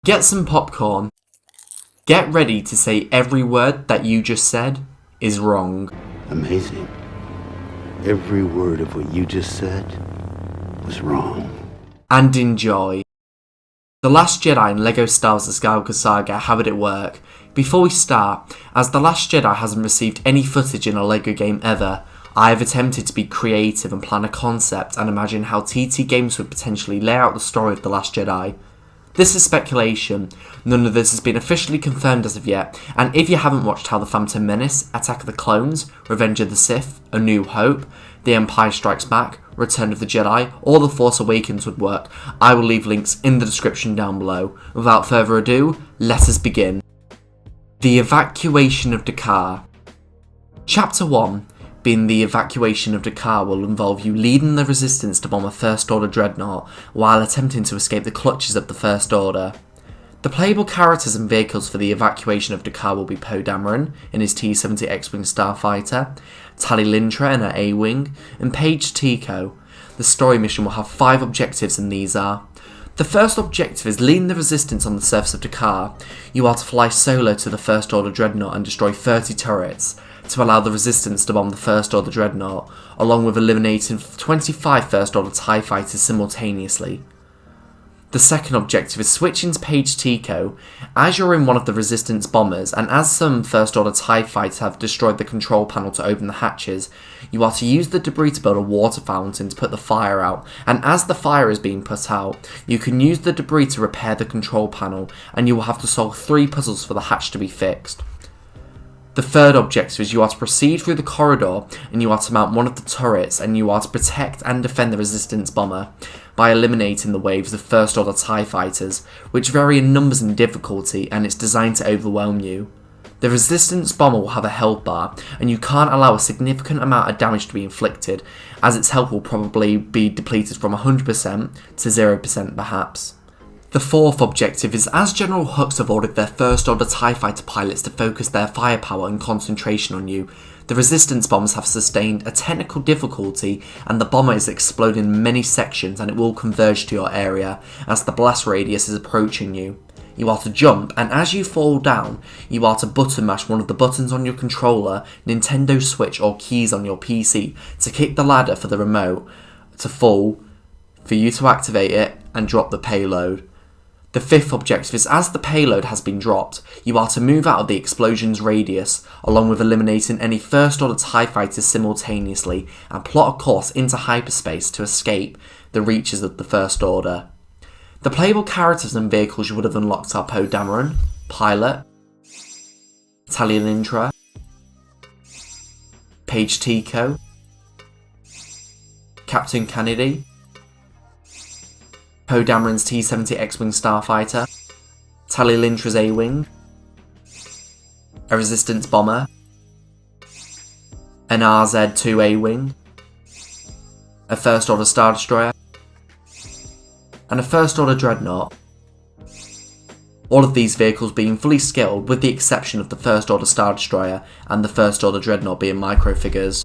Get some popcorn. Get ready to say every word that you just said is wrong. Amazing. Every word of what you just said was wrong. And enjoy. The Last Jedi and LEGO Star Wars The Skywalker Saga, how would it work? Before we start, as The Last Jedi hasn't received any footage in a LEGO game ever, I have attempted to be creative and plan a concept and imagine how TT Games would potentially lay out the story of The Last Jedi. This is speculation, none of this has been officially confirmed as of yet, and if you haven't watched how The Phantom Menace, Attack of the Clones, Revenge of the Sith, A New Hope, The Empire Strikes Back, Return of the Jedi, or The Force Awakens would work, I will leave links in the description down below. Without further ado, let us begin. The Evacuation of Dakar. Chapter 1, being the Evacuation of Dakar, will involve you leading the Resistance to bomb a First Order dreadnought while attempting to escape the clutches of the First Order. The playable characters and vehicles for the Evacuation of Dakar will be Poe Dameron in his T-70 X-Wing starfighter, Tali Lintra in her A-Wing, and Paige Tico. The story mission will have 5 objectives, and these are: the first objective is leading the Resistance on the surface of Dakar. You are to fly solo to the First Order dreadnought and destroy 30 turrets to allow the Resistance to bomb the First Order dreadnought, along with eliminating 25 First Order TIE fighters simultaneously. The second objective is switching to Paige Tico. As you're in one of the Resistance bombers, and as some First Order TIE fighters have destroyed the control panel to open the hatches, you are to use the debris to build a water fountain to put the fire out, and as the fire is being put out, you can use the debris to repair the control panel, and you will have to solve 3 puzzles for the hatch to be fixed. The third objective is you are to proceed through the corridor, and you are to mount one of the turrets, and you are to protect and defend the Resistance bomber by eliminating the waves of First Order TIE fighters, which vary in numbers and difficulty, and it's designed to overwhelm you. The Resistance bomber will have a health bar, and you can't allow a significant amount of damage to be inflicted, as its health will probably be depleted from 100% to 0% perhaps. The fourth objective is, as General Hux have ordered their First Order TIE fighter pilots to focus their firepower and concentration on you, the Resistance bombers have sustained a technical difficulty, and the bomber is exploding in many sections, and it will converge to your area as the blast radius is approaching you. You are to jump, and as you fall down, you are to button mash one of the buttons on your controller, Nintendo Switch, or keys on your PC to kick the ladder for the remote to fall, for you to activate it and drop the payload. The fifth objective is, as the payload has been dropped, you are to move out of the explosion's radius, along with eliminating any First Order TIE fighters simultaneously, and plot a course into hyperspace to escape the reaches of the First Order. The playable characters and vehicles you would have unlocked are Poe Dameron, Pilot, Tali Lintra, Paige Tico, Captain Kennedy, Poe Dameron's T-70 X-Wing starfighter, Tali Lintra's A-Wing, a Resistance bomber, an RZ-2 A-Wing, a First Order Star Destroyer, and a First Order Dreadnought. All of these vehicles being fully scaled, with the exception of the First Order Star Destroyer and the First Order Dreadnought being microfigures.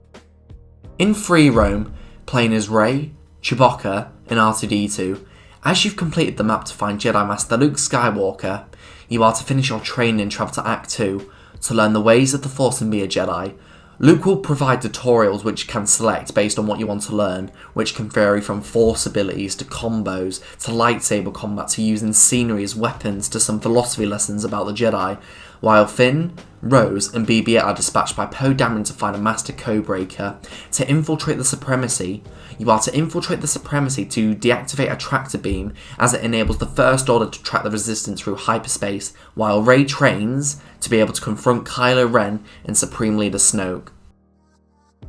In free roam, playing as Rey, Chewbacca, and R2-D2, as you've completed the map to find Jedi Master Luke Skywalker, you are to finish your training and travel to Act 2 to learn the ways of the Force and be a Jedi. Luke will provide tutorials which you can select based on what you want to learn, which can vary from Force abilities to combos, to lightsaber combat, to using scenery as weapons, to some philosophy lessons about the Jedi, while Finn, Rose and BB-8 are dispatched by Poe Dameron to find a Master Codebreaker to infiltrate the Supremacy. You are to infiltrate the Supremacy to deactivate a tractor beam, as it enables the First Order to track the Resistance through hyperspace, while Rey trains to be able to confront Kylo Ren and Supreme Leader Snoke.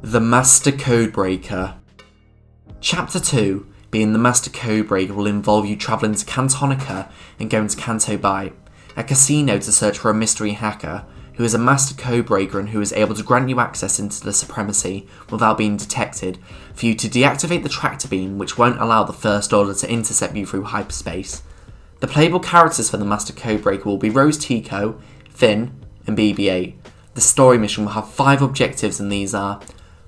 The Master Codebreaker. Chapter 2, being the Master Codebreaker, will involve you travelling to Cantonica and going to Canto Bight, a casino, to search for a mystery hacker who is a Master Codebreaker and who is able to grant you access into the Supremacy without being detected, for you to deactivate the tractor beam, which won't allow the First Order to intercept you through hyperspace. The playable characters for the Master Codebreaker will be Rose Tico, Finn, and BB-8. The story mission will have 5 objectives, and these are: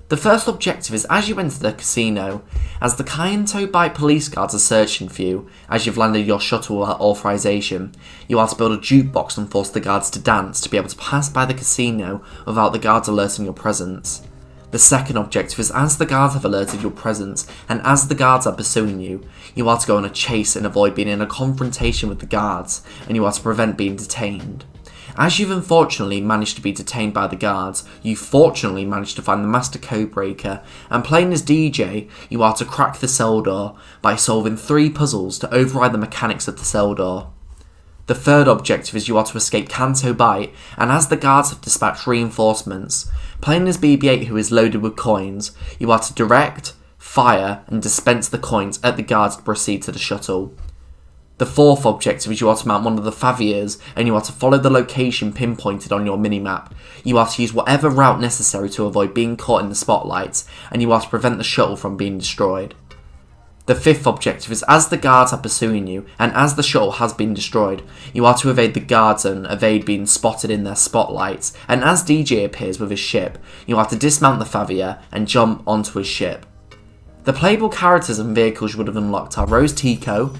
The first objective is as you enter the casino, as the Canto Bight police guards are searching for you as you've landed your shuttle without authorization. You are to build a jukebox and force the guards to dance to be able to pass by the casino without the guards alerting your presence. The second objective is as the guards have alerted your presence and as the guards are pursuing you, you are to go on a chase and avoid being in a confrontation with the guards, and you are to prevent being detained. As you've unfortunately managed to be detained by the guards, you fortunately managed to find the Master Codebreaker, and playing as DJ, you are to crack the cell door by solving 3 puzzles to override the mechanics of the cell door. The third objective is you are to escape Canto Bight, and as the guards have dispatched reinforcements, playing as BB-8 who is loaded with coins, you are to direct, fire, and dispense the coins at the guards to proceed to the shuttle. The fourth objective is you are to mount one of the Faviers, and you are to follow the location pinpointed on your minimap. You are to use whatever route necessary to avoid being caught in the spotlights, and you are to prevent the shuttle from being destroyed. The fifth objective is as the guards are pursuing you, and as the shuttle has been destroyed, you are to evade the guards and evade being spotted in their spotlights, and as DJ appears with his ship, you are to dismount the Favier and jump onto his ship. The playable characters and vehicles you would have unlocked are Rose Tico,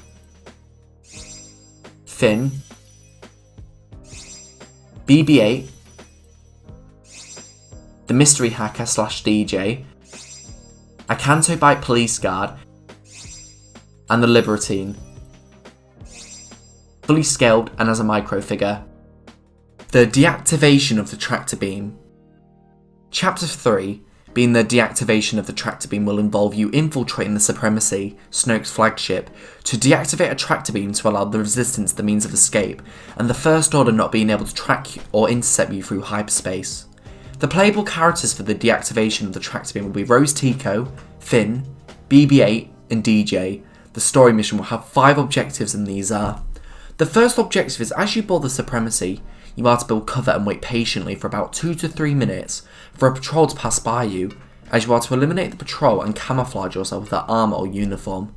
Finn, BB-8, the Mystery Hacker / DJ, a Canto Bight police guard, and the Libertine, fully scaled and as a micro figure. The deactivation of the tractor beam. Chapter 3, being the deactivation of the tractor beam, will involve you infiltrating the Supremacy, Snoke's flagship, to deactivate a tractor beam to allow the Resistance the means of escape, and the First Order not being able to track or intercept you through hyperspace. The playable characters for the deactivation of the tractor beam will be Rose Tico, Finn, BB-8, and DJ. The story mission will have 5 objectives, and these are: the first objective is as you board the Supremacy, you are to build cover and wait patiently for about 2 to 3 minutes for a patrol to pass by you, as you are to eliminate the patrol and camouflage yourself with their armour or uniform.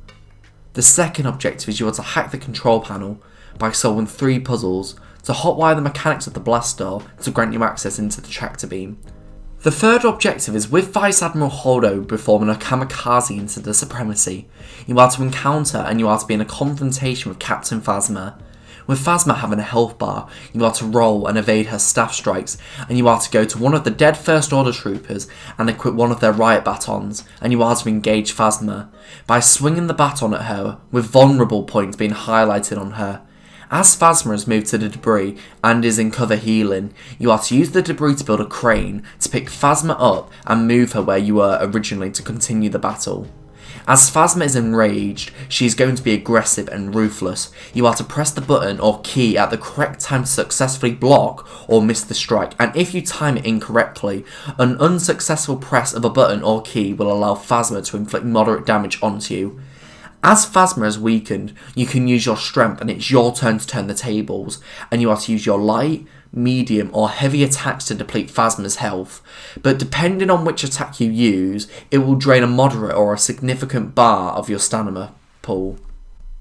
The second objective is you are to hack the control panel by solving 3 puzzles to hotwire the mechanics of the blast door to grant you access into the tractor beam. The third objective is with Vice Admiral Holdo performing a kamikaze into the Supremacy, you are to encounter and you are to be in a confrontation with Captain Phasma. With Phasma having a health bar, you are to roll and evade her staff strikes, and you are to go to one of the dead First Order troopers and equip one of their riot batons, and you are to engage Phasma by swinging the baton at her, with vulnerable points being highlighted on her. As Phasma has moved to the debris and is in cover healing, you are to use the debris to build a crane to pick Phasma up and move her where you were originally to continue the battle. As Phasma is enraged, she is going to be aggressive and ruthless. You are to press the button or key at the correct time to successfully block or miss the strike, and if you time it incorrectly, an unsuccessful press of a button or key will allow Phasma to inflict moderate damage onto you. As Phasma is weakened, you can use your strength and it's your turn to turn the tables, and you are to use your light, medium or heavy attacks to deplete Phasma's health, but depending on which attack you use, it will drain a moderate or a significant bar of your stamina pool.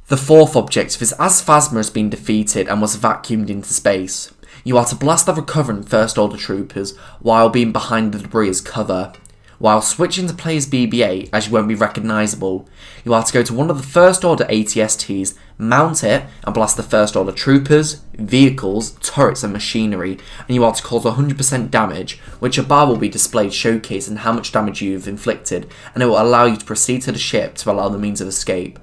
The fourth objective is as Phasma has been defeated and was vacuumed into space, you are to blast the recovering First Order troopers while being behind the debris as cover. While switching to play as BB-8, as you won't be recognisable, you are to go to one of the First Order ATSTs, mount it, and blast the First Order troopers, vehicles, turrets and machinery, and you are to cause 100% damage, which a bar will be displayed showcasing how much damage you've inflicted, and it will allow you to proceed to the ship to allow the means of escape.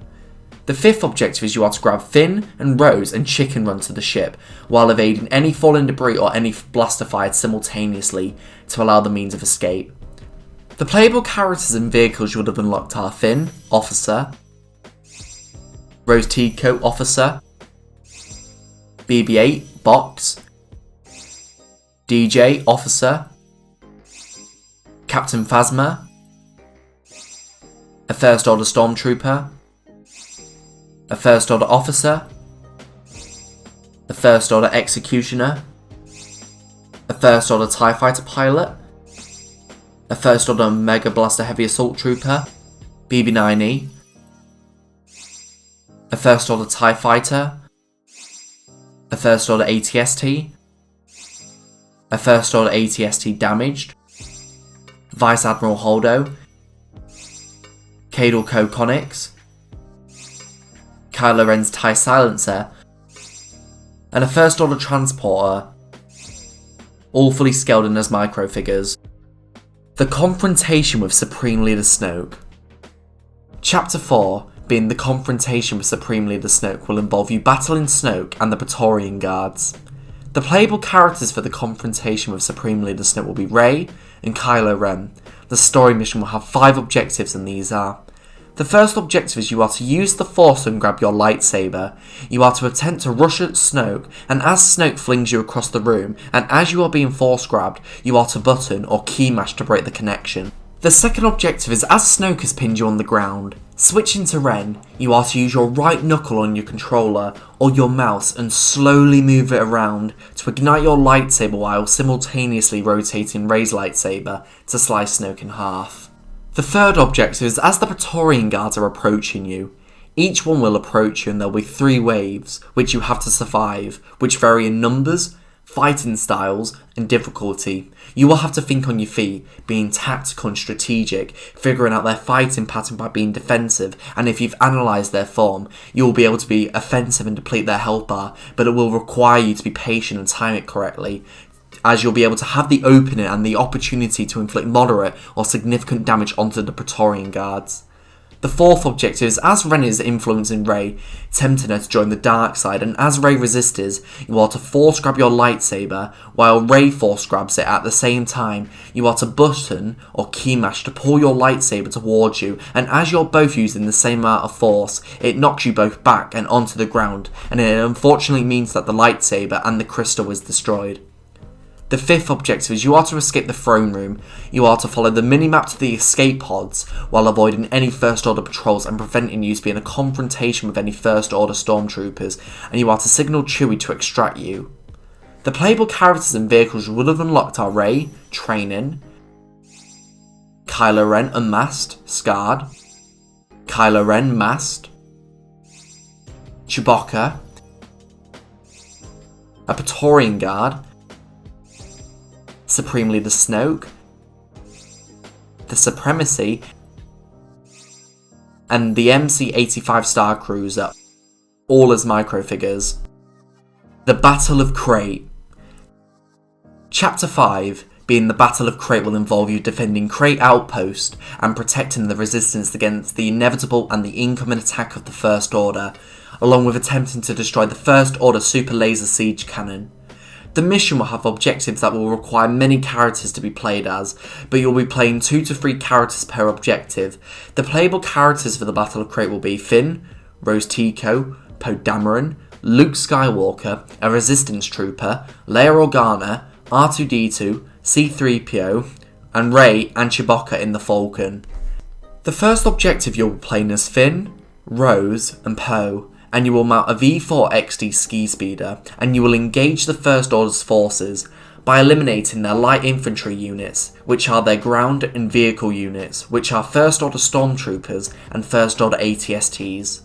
The fifth objective is you are to grab Finn and Rose and chicken run to the ship, while evading any fallen debris or any blaster fired simultaneously to allow the means of escape. The playable characters and vehicles you would have unlocked are Finn, Officer, Rose Tico, Officer, BB-8, Box, DJ, Officer, Captain Phasma, a First Order Stormtrooper, a First Order Officer, a First Order Executioner, a First Order TIE Fighter Pilot, a First Order Mega Blaster Heavy Assault Trooper, BB-9E, a First Order TIE Fighter, a First Order ATST, a First Order ATST Damaged, Vice Admiral Holdo, Cadel Conics, Kylo Ren's TIE Silencer, and a First Order Transporter, all fully scaled in as micro figures. The confrontation with Supreme Leader Snoke. Chapter 4, being the confrontation with Supreme Leader Snoke, will involve you battling Snoke and the Praetorian Guards. The playable characters for the confrontation with Supreme Leader Snoke will be Rey and Kylo Ren. The story mission will have 5 objectives, and these are: the first objective is you are to use the Force and grab your lightsaber. You are to attempt to rush at Snoke, and as Snoke flings you across the room, and as you are being force grabbed, you are to button or key mash to break the connection. The second objective is as Snoke has pinned you on the ground. Switching to Ren, you are to use your right knuckle on your controller or your mouse and slowly move it around to ignite your lightsaber while simultaneously rotating Rey's lightsaber to slice Snoke in half. The third objective is as the Praetorian Guards are approaching you. Each one will approach you and there will be 3 waves which you have to survive, which vary in numbers, fighting styles, and difficulty. You will have to think on your feet, being tactical and strategic, figuring out their fighting pattern by being defensive, and if you've analysed their form, you will be able to be offensive and deplete their health bar, but it will require you to be patient and time it correctly, as you'll be able to have the opening and the opportunity to inflict moderate or significant damage onto the Praetorian Guards. The fourth objective is as Ren is influencing Rey, tempting her to join the dark side, and as Rey resists, you are to force grab your lightsaber, while Rey force grabs it at the same time. You are to button or key mash to pull your lightsaber towards you, and as you're both using the same amount of force, it knocks you both back and onto the ground, and it unfortunately means that the lightsaber and the crystal is destroyed. The fifth objective is you are to escape the throne room. You are to follow the minimap to the escape pods while avoiding any First Order patrols and preventing you to be in a confrontation with any First Order stormtroopers, and you are to signal Chewie to extract you. The playable characters and vehicles you would have unlocked are Rey, Training, Kylo Ren Unmasked, Scarred, Kylo Ren Masked, Chewbacca, a Praetorian Guard, Supreme Leader Snoke, the Supremacy, and the MC-85 Star Cruiser, all as microfigures. The Battle of Crait. Chapter 5, being the Battle of Crait, will involve you defending Crait Outpost and protecting the Resistance against the inevitable and the incoming attack of the First Order, along with attempting to destroy the First Order Super Laser Siege Cannon. The mission will have objectives that will require many characters to be played as, but you'll be playing 2 to 3 characters per objective. The playable characters for the Battle of Crait will be Finn, Rose Tico, Poe Dameron, Luke Skywalker, a Resistance Trooper, Leia Organa, R2-D2, C-3PO, and Rey and Chewbacca in the Falcon. The first objective you'll be playing as Finn, Rose, and Poe, and you will mount a V4 XD ski speeder, and you will engage the First Order's forces by eliminating their light infantry units, which are their ground and vehicle units, which are First Order Stormtroopers and First Order AT-STs.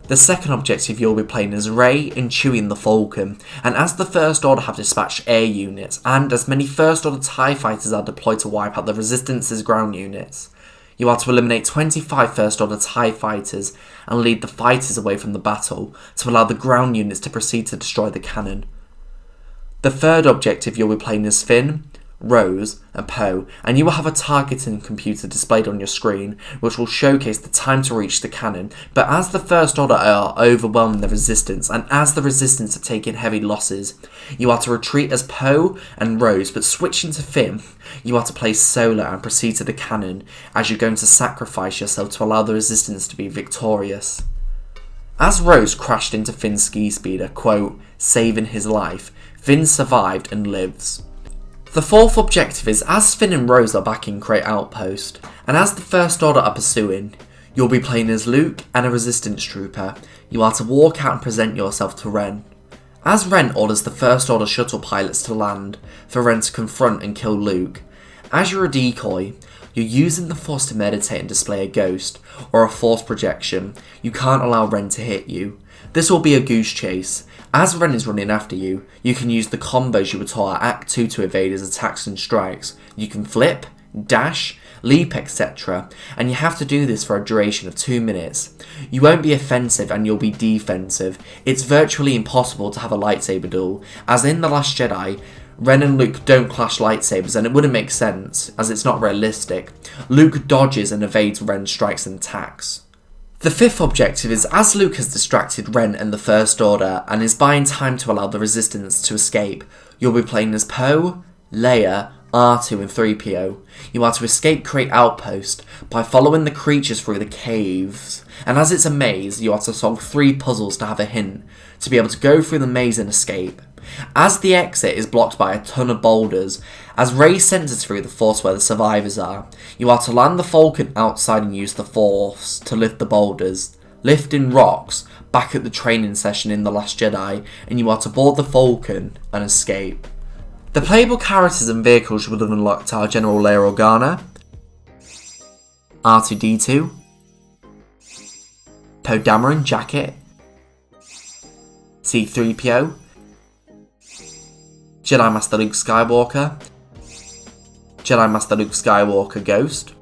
The second objective you'll be playing is Rey and Chewie in the Falcon, and as the First Order have dispatched air units, and as many First Order TIE fighters are deployed to wipe out the Resistance's ground units, you are to eliminate 25 First Order TIE fighters and lead the fighters away from the battle to allow the ground units to proceed to destroy the cannon. The third objective you'll be playing is Finn, Rose, and Poe, and you will have a targeting computer displayed on your screen which will showcase the time to reach the cannon, but as the First Order are overwhelming the Resistance and as the Resistance are taking heavy losses, you are to retreat as Poe and Rose, but switching to Finn, you are to play solo and proceed to the cannon as you're going to sacrifice yourself to allow the Resistance to be victorious. As Rose crashed into Finn's ski speeder, quote, saving his life, Finn survived and lives. The fourth objective is as Finn and Rose are back in Crait Outpost, and as the First Order are pursuing, you'll be playing as Luke and a Resistance Trooper. You are to walk out and present yourself to Ren. As Ren orders the First Order shuttle pilots to land, for Ren to confront and kill Luke. As you're a decoy, you're using the Force to meditate and display a ghost, or a Force projection. You can't allow Ren to hit you. This will be a goose chase. As Ren is running after you, you can use the combos you were taught at Act 2 to evade his attacks and strikes. You can flip, dash, leap, etc. And you have to do this for a duration of 2 minutes. You won't be offensive and you'll be defensive. It's virtually impossible to have a lightsaber duel, as in The Last Jedi, Ren and Luke don't clash lightsabers and it wouldn't make sense, as it's not realistic. Luke dodges and evades Ren's strikes and attacks. The fifth objective is, as Luke has distracted Ren and the First Order and is buying time to allow the Resistance to escape, you'll be playing as Poe, Leia, R2 and 3PO. You are to escape Crate Outpost by following the creatures through the caves, and as it's a maze, you are to solve 3 puzzles to have a hint, to be able to go through the maze and escape. As the exit is blocked by a ton of boulders, as Rey senses through the Force where the survivors are, you are to land the Falcon outside and use the Force to lift the boulders, lifting rocks back at the training session in The Last Jedi, and you are to board the Falcon and escape. The playable characters and vehicles you would have unlocked are General Leia Organa, R2-D2, Poe Dameron Jacket, C-3PO, Jedi Master Luke Skywalker, Jedi Master Luke Skywalker Ghost,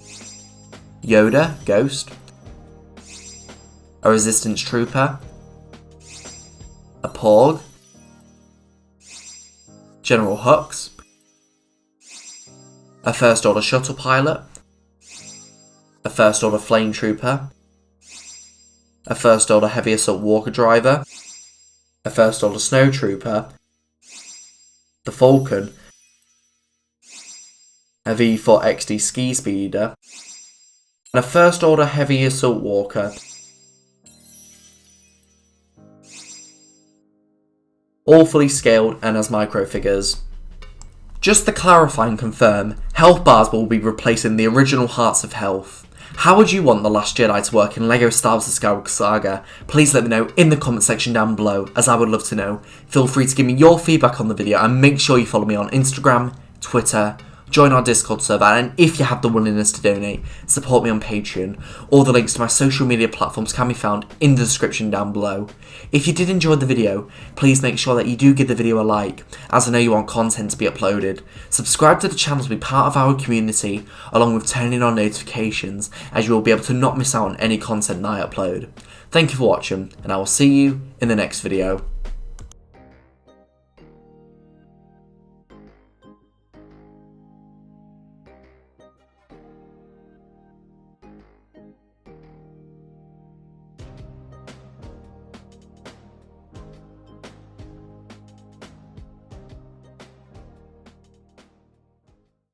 Yoda Ghost, a Resistance Trooper, a Porg, General Hux, a First Order Shuttle Pilot, a First Order Flame Trooper, a First Order Heavy Assault Walker Driver, a First Order Snow Trooper, the Falcon, a V4XD Ski Speeder, and a First Order Heavy Assault Walker. All fully scaled and as micro figures. Just to clarify and confirm, health bars will be replacing the original Hearts of Health. How would you want The Last Jedi to work in LEGO Star Wars The Skywalker Saga? Please let me know in the comment section down below, as I would love to know. Feel free to give me your feedback on the video and make sure you follow me on Instagram, Twitter, join our Discord server, and if you have the willingness to donate, support me on Patreon. All the links to my social media platforms can be found in the description down below. If you did enjoy the video, please make sure that you do give the video a like, as I know you want content to be uploaded. Subscribe to the channel to be part of our community, along with turning on notifications, as you will be able to not miss out on any content that I upload. Thank you for watching, and I will see you in the next video.